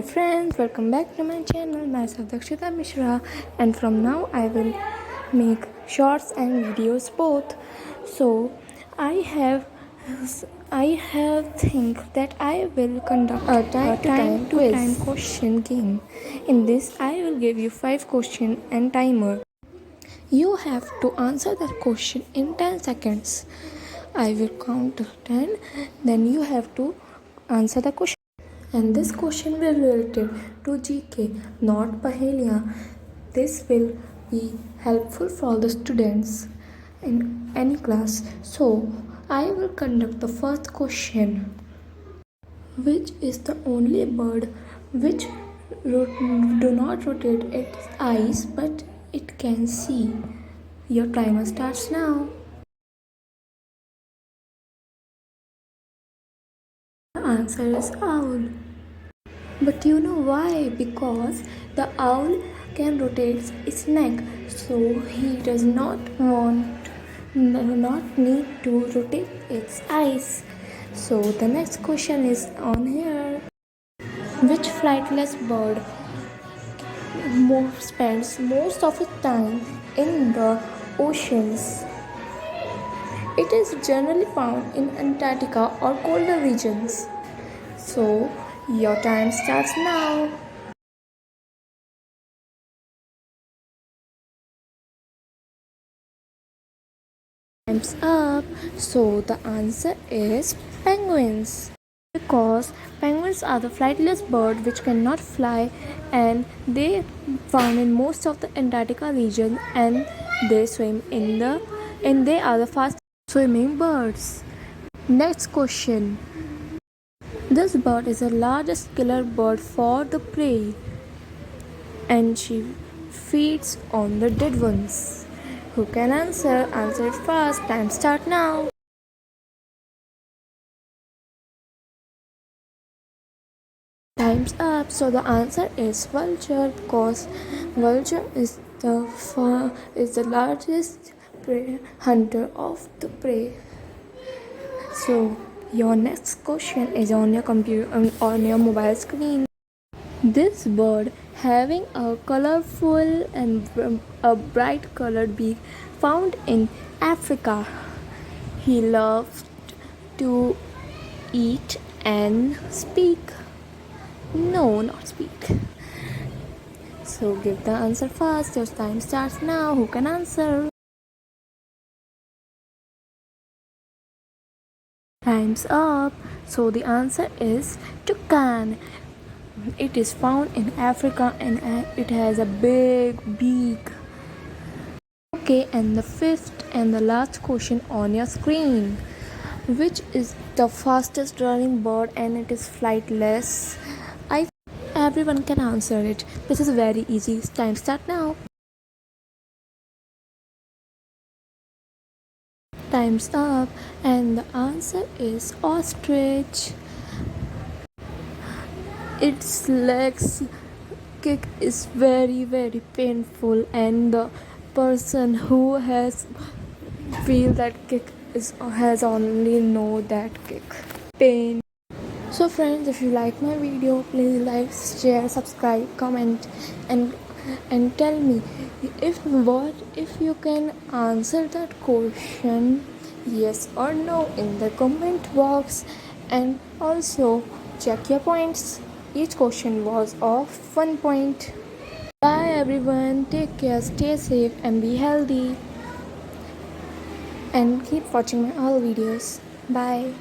friends, welcome back to my channel. Myself Dakshita Mishra, and from now I will make shorts and videos both. So I have think that I will conduct a time to time question game. In this I will give you 5 questions and timer. You have to answer that question in 10 seconds. I will count to 10, then you have to answer the question. And this question will be related to GK, not Pahelia. This will be helpful for the students in any class. So, I will conduct the first question. Which is the only bird which do not rotate its eyes but it can see? Your timer starts now. The answer is owl. But you know why? Because the owl can rotate its neck, so he does not need to rotate its eyes. So the next question is on here. Which flightless bird spends most of its time in the oceans? It is generally found in Antarctica or colder regions. So your time starts now. Time's up. So the answer is penguins. Because penguins are the flightless bird which cannot fly, and they found in most of the Antarctica region, and they swim and they are the fast swimming birds. Next question. This bird is the largest killer bird for the prey, and she feeds on the dead ones. Who can answer? Answer it fast. Time start now. Time's up. So the answer is vulture, because vulture is the largest prey hunter of the prey. So your next question is on your computer, on your mobile screen. This bird, having a colorful and a bright colored beak, found in Africa. He loved to eat and speak. No, not speak. So give the answer fast. Your time starts now. Who can answer? Time's up. So the answer is toucan. It is found in Africa and it has a big beak. Okay, and the fifth and the last question on your screen. Which is the fastest running bird and it is flightless? Everyone can answer it. This is very easy. Time start now. Time's up, and the answer is ostrich. Its legs kick is very painful, and the person who has feel that kick has only know that kick pain. So friends, if you like my video, please like, share, subscribe, comment, and tell me if you can answer that question, yes or no, in the comment box. And also check your points. Each question was of 1 point. Bye everyone, take care, stay safe and be healthy, and keep watching my all videos. Bye.